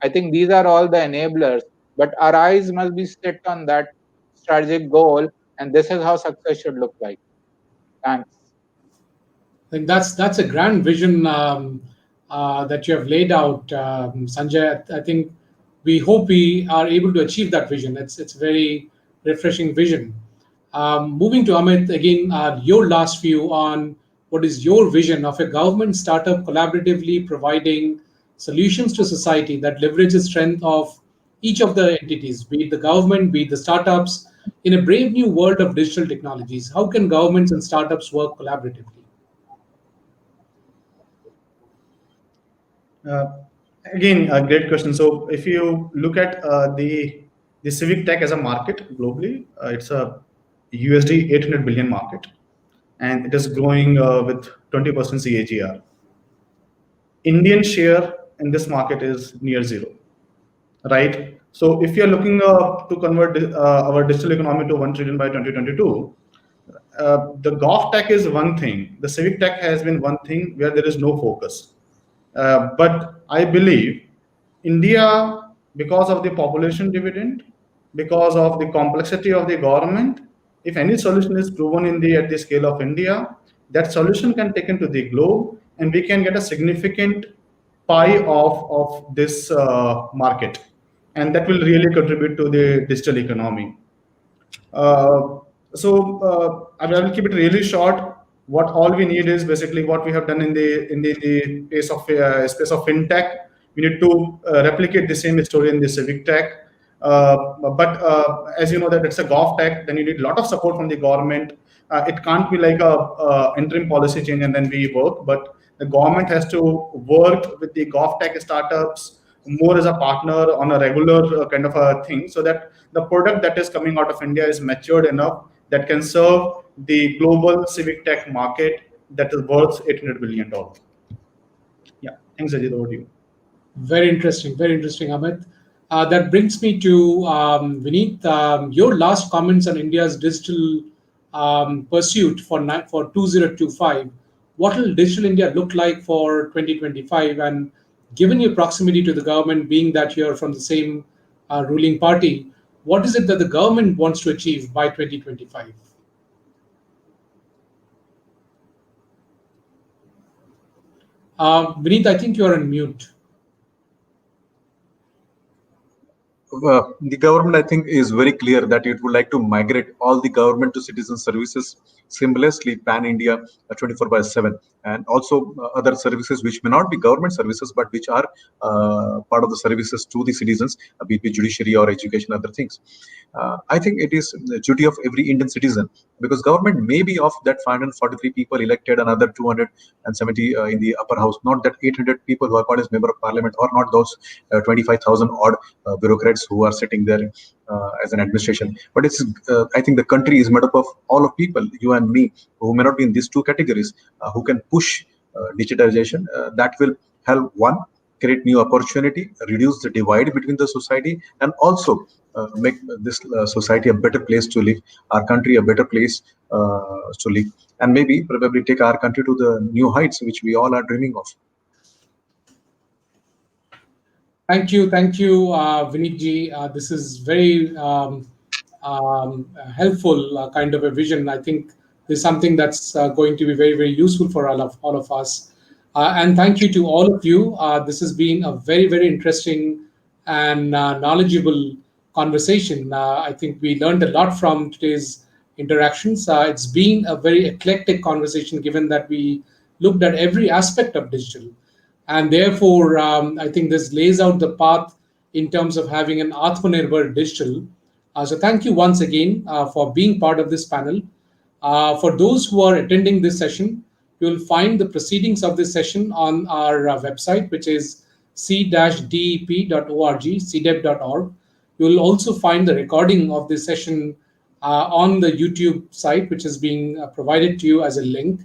I think these are all the enablers, but our eyes must be set on that strategic goal, and this is how success should look like. Thanks. I think that's a grand vision that you have laid out, Sanjay. I think we hope we are able to achieve that vision. It's a very refreshing vision. Moving to Amit again, your last view on what is your vision of a government startup collaboratively providing solutions to society that leverage the strength of each of the entities, be it the government, be it the startups, in a brave new world of digital technologies. How can governments and startups work collaboratively? Uh, Again, a great question. So, if you look at the Civic Tech as a market globally, it's a USD 800 billion market, and it is growing with 20% CAGR. Indian share in this market is near zero, right? So, if you are looking to convert our digital economy to 1 trillion by 2022, the golf tech is one thing. The civic tech has been one thing where there is no focus. But I believe India, because of the population dividend, because of the complexity of the government, if any solution is proven in the at the scale of India, that solution can take into the globe, and we can get a significant pie of this market, and that will really contribute to the digital economy. Uh, I will keep it really short. What all we need is basically what we have done in the space of fintech. We need to replicate the same story in the Civic Tech. But as you know that it's a gov tech, then you need a lot of support from the government. It can't be like a interim policy change and then we work, but the government has to work with the gov tech startups more as a partner on a regular kind of a thing, so that the product that is coming out of India is matured enough that can serve the global civic tech market that is worth $800 billion. Yeah, thanks, Ajit. Over to you. Very interesting, Amit. That brings me to Vineet. Your last comments on India's digital pursuit for 2025. What will Digital India look like for 2025? And given your proximity to the government, being that you're from the same ruling party, what is it that the government wants to achieve by 2025? Vineet, I think you're on mute. The government, I think, is very clear that it would like to migrate all the government to citizen services seamlessly, pan-India, 24/7, and also other services which may not be government services, but which are part of the services to the citizens, be it judiciary or education, other things. I think it is the duty of every Indian citizen, because government may be of that 543 people elected, another 270 in the upper house, not that 800 people who are called as member of parliament, or not those 25,000 odd bureaucrats who are sitting there as an administration. But it's I think the country is made up of all of people, you and me, who may not be in these two categories, who can push digitization. That will help, one, create new opportunity, reduce the divide between the society, and also make this society a better place to live, our country a better place to live, and maybe probably take our country to the new heights which we all are dreaming of. Thank you, Vineet ji. This is very helpful kind of a vision. I think this is something that's going to be very useful for all of us. And thank you to all of you. This has been a very interesting and knowledgeable conversation. I think we learned a lot from today's interactions. It's been a very eclectic conversation, given that we looked at every aspect of digital. And therefore, I think this lays out the path in terms of having an Atmanirbhar digital. So thank you once again for being part of this panel. For those who are attending this session, you'll find the proceedings of this session on our website, which is c-dep.org, c-dep.org. You'll also find the recording of this session on the YouTube site, which is being provided to you as a link.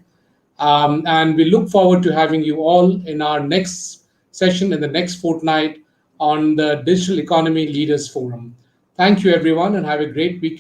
And we look forward to having you all in our next session in the next fortnight on the Digital Economy Leaders Forum. Thank you, everyone, and have a great weekend.